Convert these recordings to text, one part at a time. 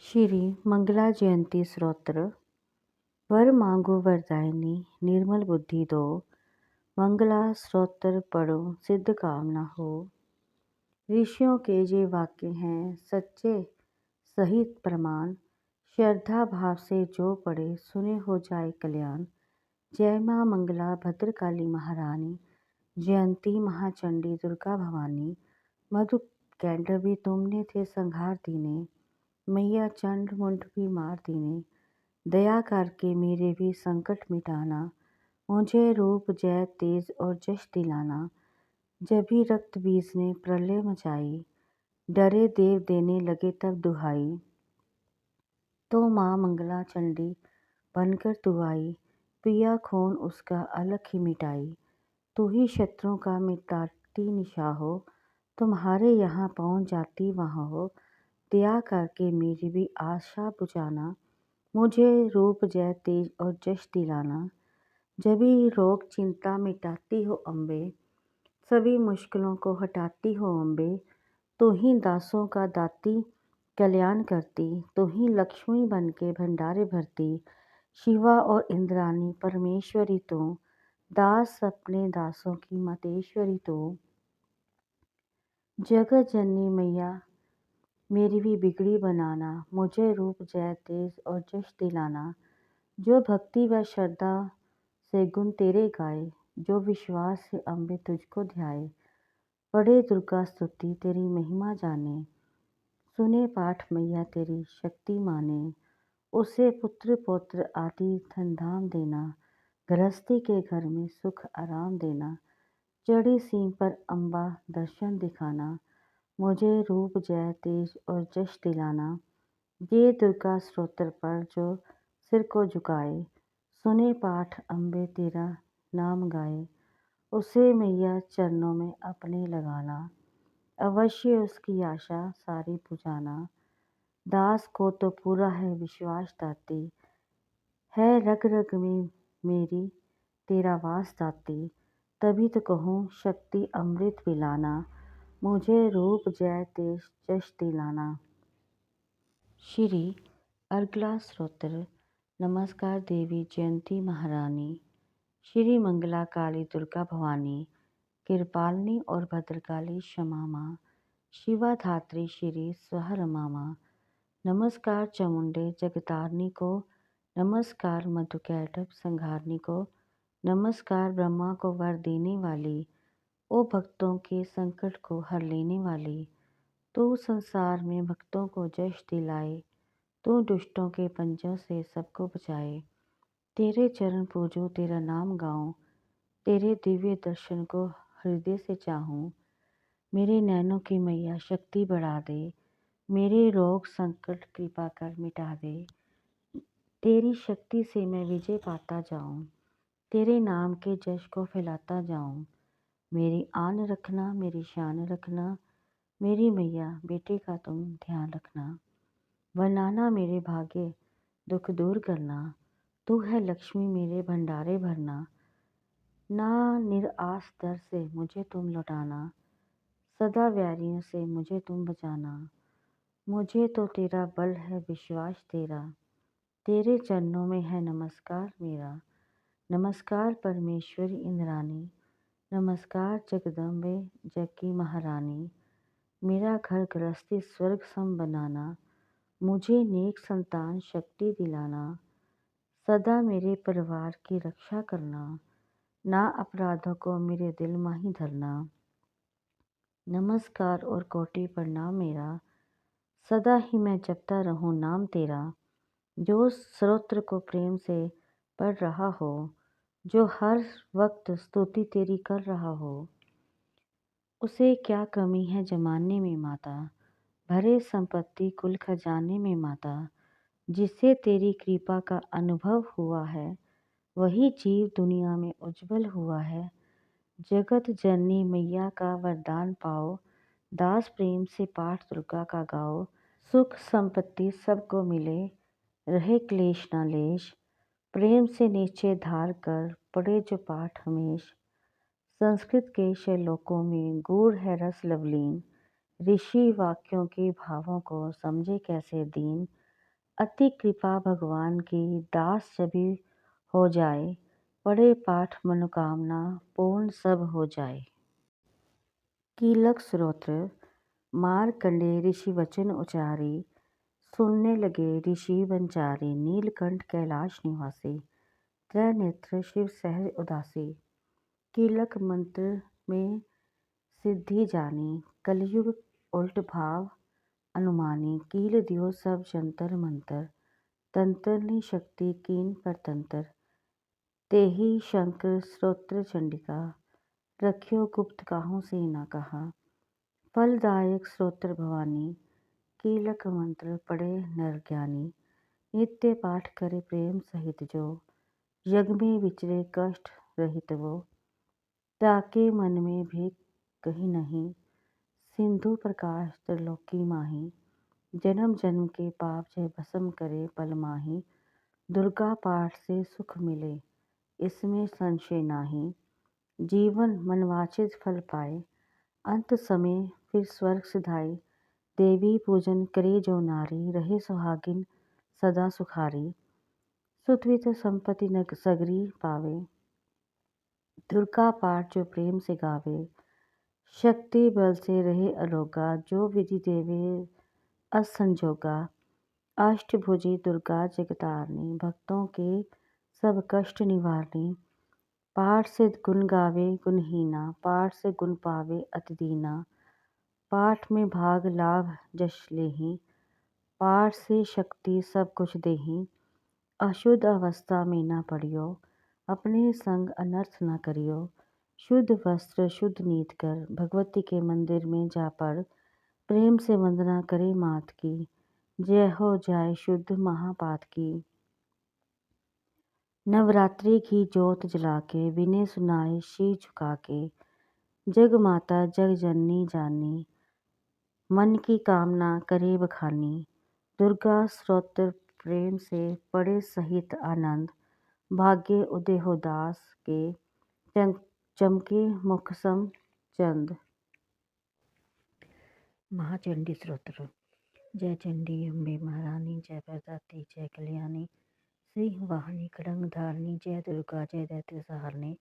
श्री मंगला जयंती स्तोत्र। वर मांगो वरदायिनी निर्मल बुद्धि दो। मंगला स्तोत्र पढ़ो सिद्ध कामना हो। ऋषियों के ये वाक्य हैं सच्चे सहित प्रमाण। श्रद्धा भाव से जो पढ़े सुने हो जाए कल्याण। जय माँ मंगला भद्रकाली महारानी। जयंती महाचंडी दुर्गा भवानी। मधु कैंडवी तुमने थे संहार दीने। मैया चंड मुंड भी मार दीने। दया करके मेरे भी संकट मिटाना। मुझे रूप जय तेज और जश दिलाना। जभी रक्त बीज ने प्रलय मचाई। डरे देव देने लगे तब दुहाई। तो माँ मंगला चंडी बनकर तू आई। पिया खून उसका अलख ही मिटाई। तू ही शत्रुओं का मिटाती निशा हो। तुम्हारे यहाँ पहुँच जाती वहाँ हो। दया करके मेरी भी आशा बुझाना। मुझे रूप जय तेज और जश दिलाना। जभी रोग चिंता मिटाती हो अम्बे। सभी मुश्किलों को हटाती हो अम्बे। तू ही दासों का दाती कल्याण करती। तू ही लक्ष्मी बन के भंडारे भरती। शिवा और इंद्राणी परमेश्वरी तू। दास अपने दासों की मातेश्वरी तू। जगत जननी मैया मेरी भी बिगड़ी बनाना। मुझे रूप जय तेज और जश दिलाना। जो भक्ति व श्रद्धा से गुण तेरे गाए। जो विश्वास से अम्बे तुझको ध्याए। पढ़े दुर्गा स्तुति तेरी महिमा जाने। सुने पाठ मैया तेरी शक्ति माने। उसे पुत्र पौत्र आदि धन धाम देना। गृहस्थी के घर में सुख आराम देना। चढ़ी सीम पर अम्बा दर्शन दिखाना। मुझे रूप जय तेज और जश दिलाना। ये दुर्गा स्तोत्र पर जो सिर को झुकाए। सुने पाठ अम्बे तेरा नाम गाए। उसे मैया चरणों में अपने लगाना। अवश्य उसकी आशा सारी बुझाना। दास को तो पूरा है विश्वास दाती। है रग रग में मेरी तेरा वास दाती। तभी तो कहूँ शक्ति अमृत पिलाना। मुझे रूप जय तेज जश दिलाना। श्री अर्गला स्तोत्र। नमस्कार देवी जयंती महारानी। श्री मंगला काली दुर्गा भवानी। कृपालिनी और भद्रकाली क्षमा माँ। शिवा धात्री श्री स्वहरमा माँ। नमस्कार चामुंडे जगतारनी को। नमस्कार मधुकैटभ संहारनी को। नमस्कार ब्रह्मा को वर देने वाली। ओ भक्तों के संकट को हर लेने वाली। तू संसार में भक्तों को जश दिलाए। तू दुष्टों के पंजों से सबको बचाए। तेरे चरण पूजो तेरा नाम गाऊं। तेरे दिव्य दर्शन को हृदय से चाहूं। मेरे नैनों की मैया शक्ति बढ़ा दे। मेरे रोग संकट कृपा कर मिटा दे। तेरी शक्ति से मैं विजय पाता जाऊं। तेरे नाम के जश को फैलाता जाऊं। मेरी आन रखना मेरी शान रखना। मेरी मैया बेटे का तुम ध्यान रखना। बनाना मेरे भाग्य दुख दूर करना। तू है लक्ष्मी मेरे भंडारे भरना। ना निराश दर से मुझे तुम लौटाना। सदा वैरियों से मुझे तुम बचाना। मुझे तो तेरा बल है विश्वास तेरा। तेरे चरणों में है नमस्कार मेरा। नमस्कार परमेश्वरी इंद्राणी। नमस्कार जगदम्बे जग की महारानी। मेरा घर गृहस्थी स्वर्ग सम बनाना। मुझे नेक संतान शक्ति दिलाना। सदा मेरे परिवार की रक्षा करना। ना अपराधों को मेरे दिल में ही धरना। नमस्कार और कोटि प्रणाम मेरा। सदा ही मैं जपता रहूं नाम तेरा। जो स्तोत्र को प्रेम से पढ़ रहा हो। जो हर वक्त स्तुति तेरी कर रहा हो। उसे क्या कमी है जमाने में माता। भरे संपत्ति कुल खजाने में माता। जिससे तेरी कृपा का अनुभव हुआ है। वही जीव दुनिया में उज्जवल हुआ है। जगत जननी मैया का वरदान पाओ। दास प्रेम से पाठ दुर्गा का गाओ। सुख संपत्ति सबको मिले। रहे क्लेश न लेश। प्रेम से नीचे धार कर पढ़े जो पाठ हमेश। संस्कृत के श्लोकों में गूढ़ है रस लवलीन। ऋषि वाक्यों के भावों को समझे कैसे दीन। अति कृपा भगवान की, दास सभी हो जाए, पढ़े पाठ मनोकामना, पूर्ण सब हो जाए। कीलक स्तोत्र। मार्कंडेय ऋषि वचन उचारे, सुनने लगे ऋषि वनचारे, नीलकंठ कैलाश निवासी, त्रैनेत्र शिव सहज उदासी। कीलक मंत्र में सिद्धि जानी, कलयुग उल्ट भाव अनुमानी, कील दियो सब जंतर मंतर, तंत्रनी शक्ति कीन परतंत्र। तेहि शंकर स्तोत्र चंडिका, रखियो गुप्त काहू से न कहा। फलदायक स्तोत्र भवानी, कीलक मंत्र पढ़े नर ज्ञानी, नित्य पाठ करे प्रेम सहित जो, यज्ञ में विचरे कष्ट रहित वो। ताके मन में भी कहीं नहीं, सिंधु प्रकाश त्रिलोकी माही, जन्म जन्म के पाप जय भस्म करे पल माही। दुर्गा पाठ से सुख मिले, इसमें संशय नाही, जीवन मनवांछित फल पाए, अंत समय फिर स्वर्ग सिधाए। देवी पूजन करे जो नारी, रहे सुहागिन सदा सुखारी, सुतवित संपत्ति नग सगरी पावे। दुर्गा पाठ जो प्रेम से गावे, शक्ति बल से रहे अलोगा, जो विधि देवे असंजोगा। अष्टभुजी दुर्गा जगतारनी, भक्तों के सब कष्ट निवारनी। पाठ से गुण गावे गुणहीना, पाठ से गुण पावे अति दीना। पाठ में भाग लाभ जश लेहि, पाठ से शक्ति सब कुछ देहि। अशुद्ध अवस्था में न पड़ियो, अपने संग अनर्थ न करियो। शुद्ध वस्त्र शुद्ध नीत कर, भगवती के मंदिर में जा पड़। प्रेम से वंदना करे मात की, जय हो जाए शुद्ध महापात की। नवरात्रि की जोत जला के, विनय सुनाए शीश झुका के। जग माता जग जननी जानी, मन की कामना करे बखानी। दुर्गा स्तोत्र प्रेम से पढ़े सहित आनंद, भाग्य उदय हो दास के, चमके मुख सम चंद। महाचंडी स्तोत्र। जय चंडी अम्बे महारानी, जय प्रदात्री जय कल्याणी, सिंह वाहिनी खड़ंग धारणी, जय दुर्गा जय दैत्य सहारणी।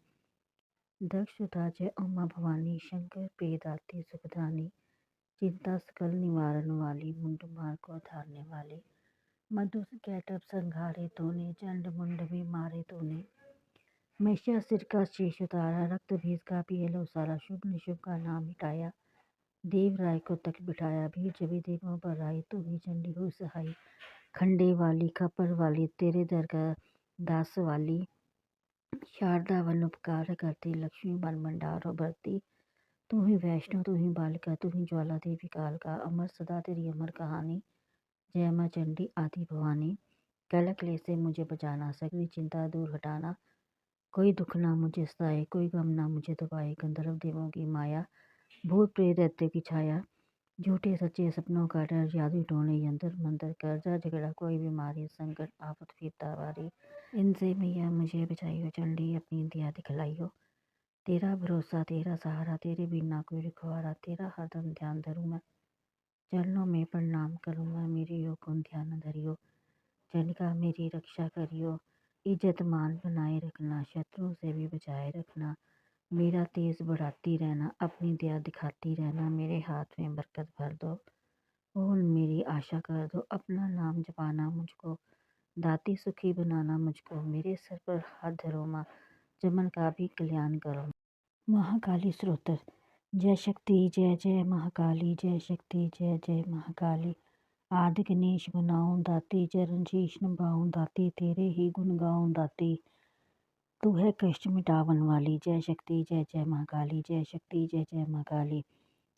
दक्षुता जय उमा भवानी, शंकर पेदाती सुखदानी, चिंता सकल निवारण वाली, मुंड मार को धारने वाली। मधुस कैटब संघारे तूने, चंड मुंड भी मारे तूने। महिषासुर का शेष उतारा, रक्त बीज का पिए सारा, शुभ निशुभ का नाम मिटाया। देवराय को तक बिठाया, भीड़ जबी देवों पर आई, तू ही चंडी हुई सहाई। खंडे वाली खपर वाली, तेरे दर का दास वाली। शारदा वन उपकार करती, लक्ष्मी बन भंडारो भरती। तू ही वैष्णो तू ही बालिका, तू ही ज्वाला देवी काल का, अमर सदा तेरी अमर कहानी। जय माँ चंडी आदि भवानी, कल क्लेश से मुझे बचाना, सगली चिंता दूर हटाना। कोई दुख ना मुझे सताए, कोई गम ना मुझे दबाए। गंधर्व देवों की माया, भूत प्रेत दैत्य की छाया। झूठे सच्चे सपनों का डर, जादू टोने यंत्र मंत्र, कर्जा झगड़ा कोई बीमारी, संकट आफत फिर तावारी। इनसे मैया मुझे बचाइयो चंडी, अपनी दया दिखलाइयो। तेरा भरोसा तेरा सहारा, तेरे बिना कोई रखवारा। तेरा हरदम ध्यान धरूं मैं, चरणों में प्रणाम करूं मैं। मेरी यो गुण ध्यान धरियो, चंडिका मेरी रक्षा करियो। इज्जत मान बनाए रखना, शत्रुओं से भी बचाए रखना। मेरा तेज बढ़ाती रहना, अपनी दया दिखाती रहना। मेरे हाथ में बरकत भर दो, पूर्ण मेरी आशा कर दो। अपना नाम जपाना मुझको, दाती सुखी बनाना मुझको। मेरे सर पर हाथ धरो माँ, जमन का भी कल्याण करो। महाकाली स्तोत्र। जय शक्ति जय जय महाकाली, जय शक्ति जय जय महाकाली। आदि गणेश बनाऊं दाती, चरण शीश नभाऊं दाती। तेरे ही गुण गाऊं दाती, तू है कष्ट मिटावन वाली। जय शक्ति जय जय महाकाली, जय शक्ति जय जय महाकाली।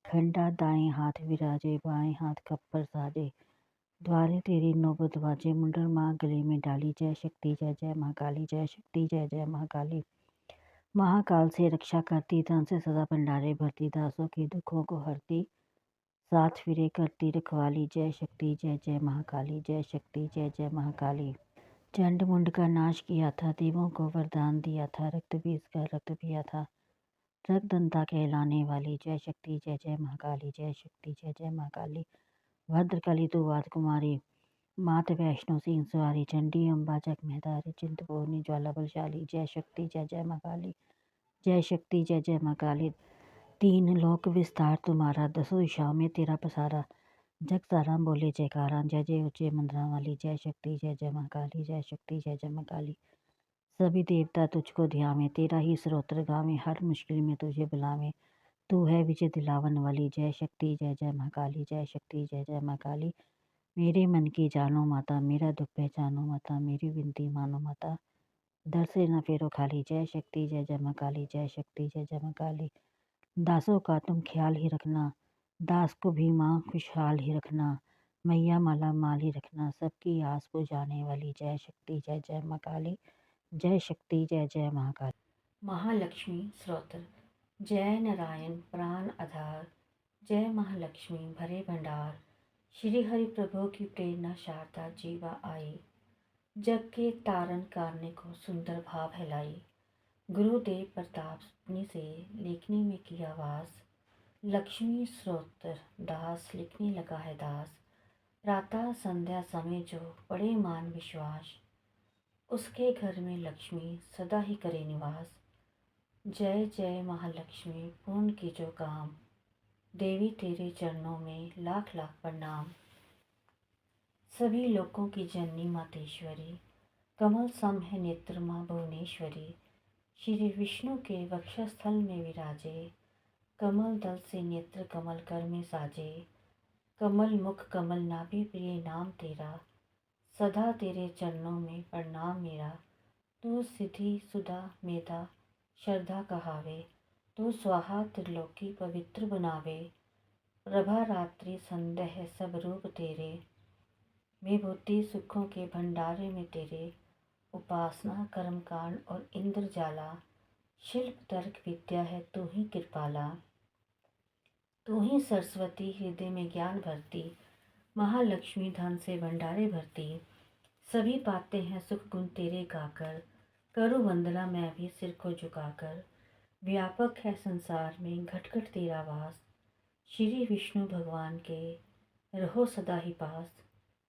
खंडा दाएं हाथ विराजे, बाएं हाथ खप्पर साजे। द्वारे तेरी नौबत बाजे, मुंडर माँ गले में डाली। जय शक्ति जय जय महाकाली, जय शक्ति जय जय महाकाली। महाकाल से रक्षा करती, धन से सदा भंडारे भरती। दासों के दुखों को हरती, साथ फिरे करती रखवाली। जय शक्ति जय जय महाकाली, जय शक्ति जय जय महाकाली। चंड मुंड का नाश किया था, देवों को वरदान दिया था। रक्त बीज का रक्त पिया था, रक्तदंता कहलाने वाली। जय शक्ति जय जय महाकाली, जय शक्ति जय जय महाकाली। भद्रकाली तू वाद कुमारी, मात वैष्णो सिंह सवारी चंडी अम्बा जग मेहधारी चिंतपूर्णी ज्वाला बलशाली जय शक्ति जय जय माँ काली जय शक्ति जय जय माँ काली। तीन लोक विस्तार तुम्हारा दसों दिशाओं में तेरा पसारा जग सारा बोले जयकारा जय जय ऊंचे मंदिरा वाली जय शक्ति जय जय माँ काली जय शक्ति जय जय माँ काली। सभी देवता तुझको ध्यावे तेरा ही स्तोत्र गावे हर मुश्किल में तुझे बुलावे तू है विजय दिलावन वाली जय शक्ति जय जय माँ काली जय शक्ति जय जय माँ काली। मेरे मन की जानो माता मेरा दुख पहचानो माता मेरी विनती मानो माता दर से न फेरो खाली जय शक्ति जय जय माँ काली जय शक्ति जय जय माँ काली। दासों का तुम ख्याल ही रखना दास को भी माँ खुशहाल ही रखना मैया माला माल ही रखना सबकी आस को जाने वाली जय शक्ति जय जय माँ काली जय शक्ति जय जय महाकाली। महालक्ष्मी स्तोत्र। जय नारायण प्राण आधार जय महालक्ष्मी भरे भंडार श्री हरि प्रभु की प्रेरणा शारदा जीवा आई जग के तारण करने को सुंदर भाव हिलाई गुरुदेव प्रताप अपने से लेखनी में किया वास लक्ष्मी स्तोत्र दास लिखने लगा है दास प्रातः संध्या समय जो बड़े मान विश्वास उसके घर में लक्ष्मी सदा ही करे निवास। जय जय महालक्ष्मी पूर्ण की जो काम देवी तेरे चरणों में लाख लाख प्रणाम। सभी लोगों की जननी मातेश्वरी कमल सम है नेत्र माँ भुवनेश्वरी श्री विष्णु के वक्षस्थल में विराजे कमल दल से नेत्र कमल कर में साजे कमल मुख कमल नाभि प्रिय नाम तेरा सदा तेरे चरणों में प्रणाम मेरा तू सिद्धि सुधा मेधा श्रद्धा कहावे तू स्वाहा त्रिलोकी पवित्र बनावे प्रभा रात्रि संदेह सब रूप तेरे मैं बुद्धि सुखों के भंडारे में तेरे उपासना कर्मकांड और इंद्रजाला शिल्प तर्क विद्या है तू ही कृपाला तू ही सरस्वती हृदय में ज्ञान भरती महालक्ष्मी धन से भंडारे भरती सभी पाते हैं सुख गुण तेरे गाकर करूँ वंदना मैं भी सिर को झुकाकर व्यापक है संसार में घट घट तेरा वास श्री विष्णु भगवान के रहो सदा ही पास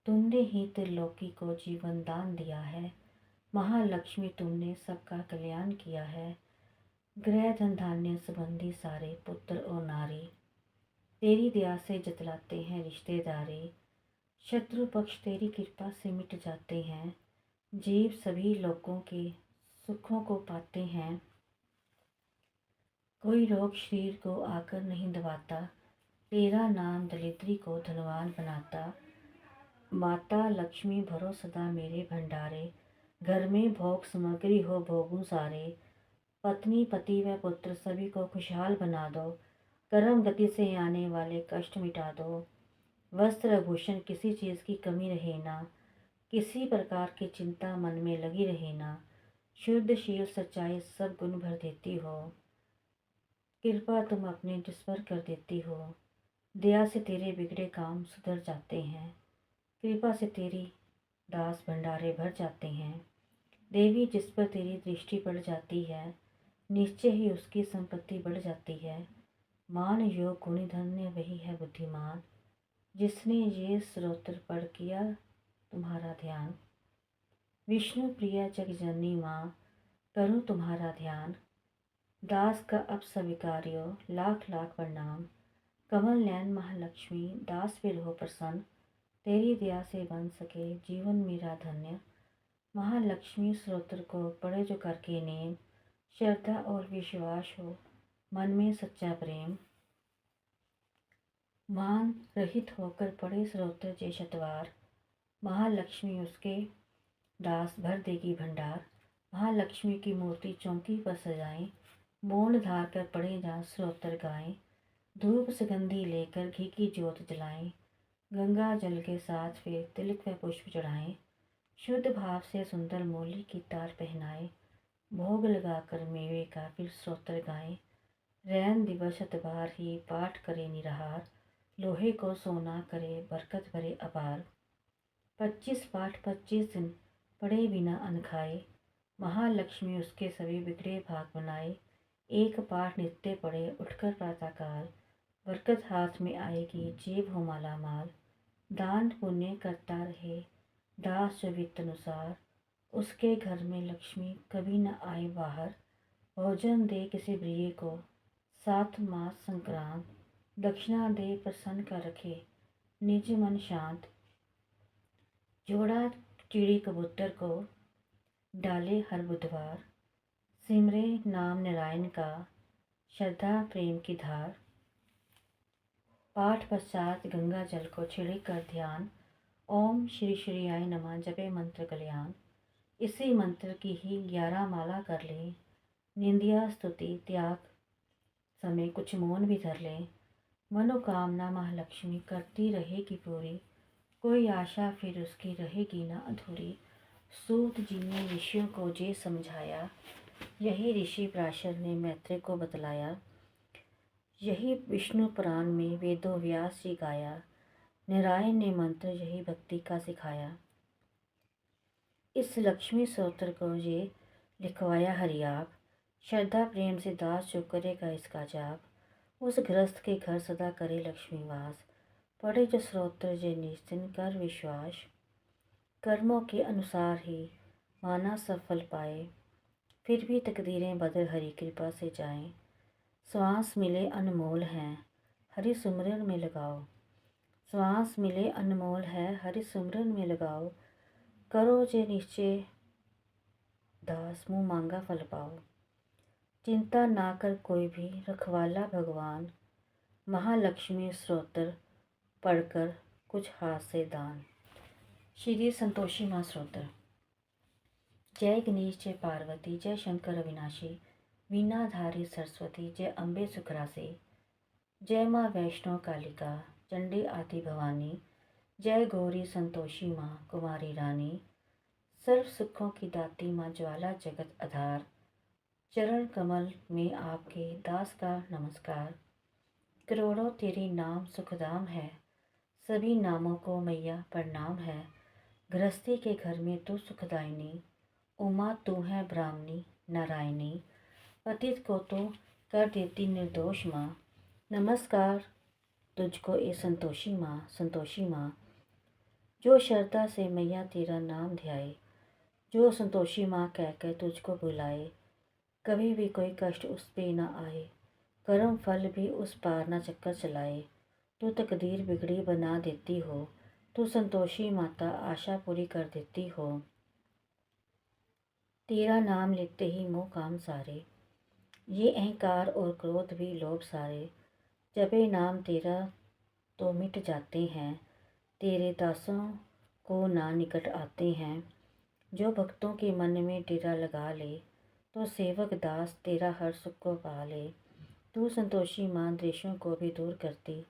तुमने ही त्रिलोकी को जीवन दान दिया है महालक्ष्मी तुमने सबका कल्याण किया है गृह धन धान्य संबंधी सारे पुत्र और नारी तेरी दया से जतलाते हैं रिश्तेदारी शत्रु पक्ष तेरी कृपा से मिट जाते हैं जीव सभी लोगों के सुखों को पाते हैं कोई रोग शरीर को आकर नहीं दबाता तेरा नाम दरिद्री को धनवान बनाता माता लक्ष्मी भरो सदा मेरे भंडारे घर में भोग सामग्री हो भोगों सारे पत्नी पति व पुत्र सभी को खुशहाल बना दो कर्म गति से आने वाले कष्ट मिटा दो वस्त्र आभूषण किसी चीज़ की कमी रहे ना किसी प्रकार की चिंता मन में लगी रहे ना शुद्ध शील सच्चाई सब गुण भर देती हो कृपा तुम अपने जिस पर कर देती हो दया से तेरे बिगड़े काम सुधर जाते हैं कृपा से तेरी दास भंडारे भर जाते हैं देवी जिस पर तेरी दृष्टि पड़ जाती है निश्चय ही उसकी संपत्ति बढ़ जाती है मान योग गुणी धन्य वही है बुद्धिमान जिसने ये स्तोत्र पढ़ किया तुम्हारा ध्यान विष्णु प्रिया जगजननी माँ करूँ तुम्हारा ध्यान दास का अब स्वीकार्यो लाख लाख प्रणाम कमल नैन महालक्ष्मी दास पे रहो प्रसन्न तेरी दया से बन सके जीवन मेरा धन्य महालक्ष्मी स्तोत्र को पढ़े जो करके नेम श्रद्धा और विश्वास हो मन में सच्चा प्रेम मान रहित होकर पढ़े स्तोत्र जे शतवार महालक्ष्मी उसके दास भर देगी भंडार महालक्ष्मी की मूर्ति चौकी पर सजाएं मौन धार कर पढ़े जा स्तोत्र गाएं धूप सुगंधी लेकर घी की ज्योत जलाएं गंगा जल के साथ फिर तिलक व पुष्प चढ़ाएं शुद्ध भाव से सुंदर मोली की तार पहनाएं भोग लगाकर मेवे का फिर स्तोत्र गाएं रैन दिवस अतबार ही पाठ करे निराहार लोहे को सोना करे बरकत भरे अपार 25 पाठ 25 दिन पढ़े बिना अन्न खाए महालक्ष्मी उसके सभी बिगड़े भाग बनाए एक पाठ नित्य पढ़े उठकर प्रातःकाल बरकत हाथ में आएगी जेब हो माला माल दान पुण्य करता रहे दास जो वित्त अनुसार, उसके घर में लक्ष्मी कभी न आए बाहर। भोजन दे किसी प्रिय को, 7 मास संक्रांत। दक्षिणा दे प्रसन्न कर रखे, निज मन शांत। जोड़ा चिड़ी कबूतर को, डाले हर बुधवार। सिमरे नाम नारायण का, श्रद्धा प्रेम की धार। पाठ पश्चात गंगा जल को छिड़क कर ध्यान, ओम श्री श्री आय नमः जपे मंत्र कल्याण। इसी मंत्र की ही 11 माला कर लें, निंदिया स्तुति त्याग समय कुछ मौन भी धर लें। मनोकामना महालक्ष्मी करती रहेगी पूरी, कोई आशा फिर उसकी रहेगी ना अधूरी। सूत जी ने ऋषियों को जे समझाया, यही ऋषि पराशर ने मैत्रेय को बतलाया। यही विष्णु पुराण में वेदों व्यास जी गाया, नारायण ने मंत्र यही भक्ति का सिखाया। इस लक्ष्मी स्तोत्र को ये लिखवाया हरिआप, श्रद्धा प्रेम से दास जो करेगा इसका जाप, उस गृहस्थ के घर सदा करे लक्ष्मी वास। पढ़े जो स्तोत्र जे निश्चिन कर विश्वास, कर्मों के अनुसार ही माना सफल पाए। फिर भी तकदीरें बदल हरि कृपा से जाएं, श्वास मिले अनमोल हैं हरि सुमरन में लगाओ। श्वास मिले अनमोल है हरि सुमरन में लगाओ, करो जे निश्चय दास मुँह मांगा फल पाओ। चिंता ना कर कोई भी रखवाला भगवान, महालक्ष्मी स्तोत्र पढ़कर कुछ हाथ से दान। श्री संतोषी माँ स्तोत्र। जय गणेश जय पार्वती जय शंकर अविनाशी, वीणाधारी सरस्वती जय अम्बे सुखरासी। जय माँ वैष्णो कालिका चंडी आदि भवानी, जय गौरी संतोषी माँ कुमारी रानी। सर्व सुखों की दाती माँ ज्वाला जगत आधार, चरण कमल में आपके दास का नमस्कार। करोड़ों तेरे नाम सुखदाम है, सभी नामों को मैया प्रणाम है। गृहस्थी के घर में तू सुखदायिनी, उमा तू है ब्राह्मणी नारायणी। पतित को तो कर देती निर्दोष माँ, नमस्कार तुझको ए संतोषी माँ। संतोषी माँ जो श्रद्धा से मैया तेरा नाम ध्याए, जो संतोषी माँ कहकर तुझको बुलाए, कभी भी कोई कष्ट उस पे न आए, कर्म फल भी उस पार न चक्कर चलाए। तू तकदीर बिगड़ी बना देती हो, तू संतोषी माता आशा पूरी कर देती हो। तेरा नाम लेते ही मोह काम सारे, ये अहंकार और क्रोध भी लोभ सारे। जबे नाम तेरा तो मिट जाते हैं, तेरे दासों को ना निकट आते हैं। जो भक्तों के मन में डेरा लगा ले, तो सेवक दास तेरा हर सुख को पा ले। तू संतोषी माँ द्वेषों को भी दूर करती,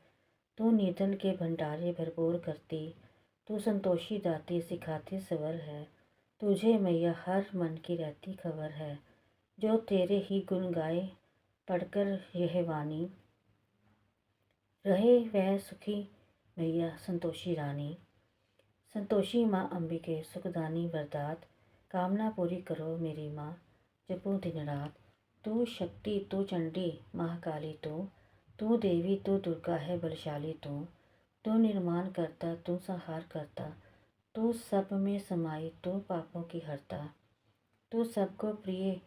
तू निधन के भंडारे भरपूर करती। तू संतोषी दाती सिखाती सबर है, तुझे मैया हर मन की रहती खबर है। जो तेरे ही गुण गाए पढ़कर यह वाणी, रहे वह सुखी मैया संतोषी रानी। संतोषी माँ अंबिके सुखदानी वरदात, कामना पूरी करो मेरी माँ जपो दिन रात। तू शक्ति तू चंडी महाकाली तू देवी तू दुर्गा है बलशाली तू निर्माण करता तू संहार करता, तू सब में समाई तू पापों की हरता। तू सबको प्रिय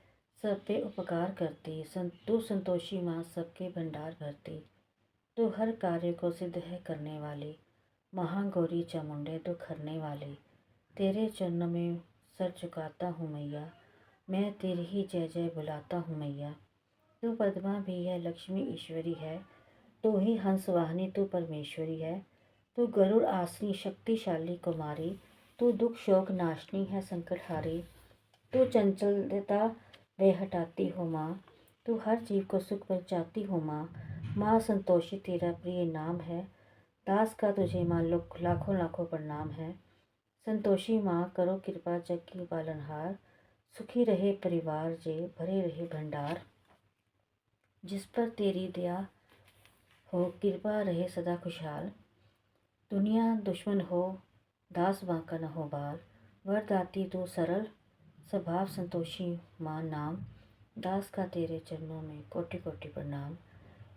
सब पे उपकार करती, तू संतोषी माँ सबके भंडार भरती। तू हर कार्य को सिद्ध है करने वाली, महागौरी चामुंडे दुख हरने वाली। तेरे चरणों में सर झुकाता हूँ मैया, मैं तेरी ही जय जय बुलाता हूँ मैया। तू पद्मा भी है लक्ष्मी ईश्वरी है, तू ही हंस वाहिनी तू परमेश्वरी है। तू गरुड़ आसनी शक्तिशाली कुमारी, तू दुख शोक नाशनी है संकट हारी। तू चंचलता वह हटाती हो माँ, तू हर जीव को सुख पहुँचाती हो माँ। माँ संतोषी तेरा प्रिय नाम है, दास का तुझे माँ लाखों लाखों प्रणाम है। संतोषी माँ करो कृपा जग की पालनहार, सुखी रहे परिवार जे भरे रहे भंडार। जिस पर तेरी दया हो कृपा रहे सदा खुशहाल, दुनिया दुश्मन हो दास बांका न हो बाल। वरदाती तू सरल स्वभाव संतोषी माँ नाम, दास का तेरे चरणों में कोटि कोटि प्रणाम।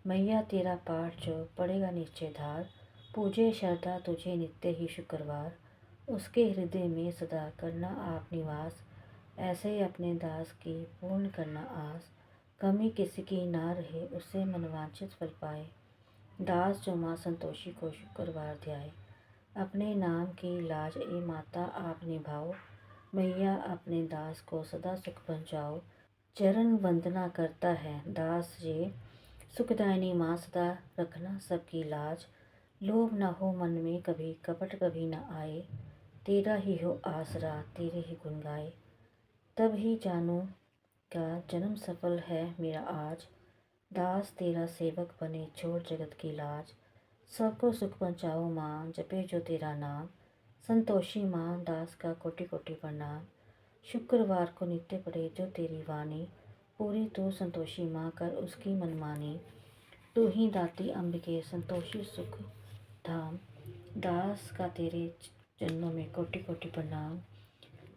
मैया तेरा पाठ जो पड़ेगा निश्चय धार, पूजे श्रद्धा तुझे नित्य ही शुक्रवार। उसके हृदय में सदा करना आप निवास, ऐसे अपने दास की पूर्ण करना आस। कमी किसी की ना रहे, उससे मनवांछित फल पाए। दास जो माँ संतोषी को शुक्रवार ध्याए, अपने नाम की लाज ए माता आप निभाओ। मैया अपने दास को सदा सुख पहुँचाओ। चरण वंदना करता है दास ये, सुखदायिनी माँ सदा रखना सबकी लाज। लोभ न हो मन में कभी, कपट कभी न आए, तेरा ही हो आसरा तेरे ही गुण गाए। तब ही जानू का जन्म सफल है मेरा आज, दास तेरा सेवक बने छोड़ जगत की लाज। सबको सुख पहुँचाओ माँ, जपे जो तेरा नाम, संतोषी माँ दास का कोटि कोटि प्रणाम। शुक्रवार को नित्य पढ़े जो तेरी वाणी, पूरी तू संतोषी माँ कर उसकी मनमानी। तू ही दाती अंबिके संतोषी सुख धाम, दास का तेरे चरणों में कोटि कोटि प्रणाम।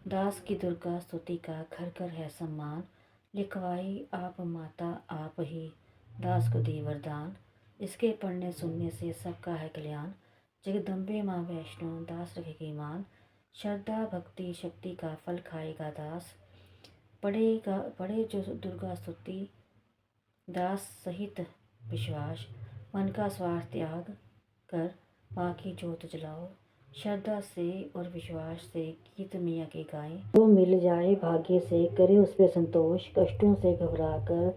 दास की दुर्गा स्तुति का घर घर है सम्मान, लिखवाई आप माता आप ही दास को दी वरदान। इसके पढ़ने सुनने से सबका है कल्याण, जगदम्बे माँ वैष्णो दास रखेगी मान। श्रद्धा भक्ति शक्ति का फल खाएगा दास, पढ़े जो दुर्गा स्तुति दास सहित विश्वास। मन का स्वार्थ त्याग कर माँ की जोत जलाओ, श्रद्धा से और विश्वास से गीत मैया के गाएं। जो मिल जाए भाग्य से करे उस पे संतोष, कष्टों से घबरा कर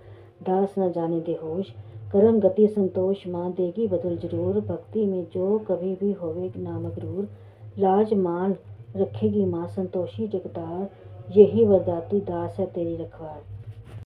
दास न जाने दे होश। कर्म गति संतोष माँ देगी बदल जरूर, भक्ति में जो कभी भी होवे ना मगरूर। लाज मान रखेगी माँ संतोषी जगतार, यही वरदाती दास है तेरी रखवार।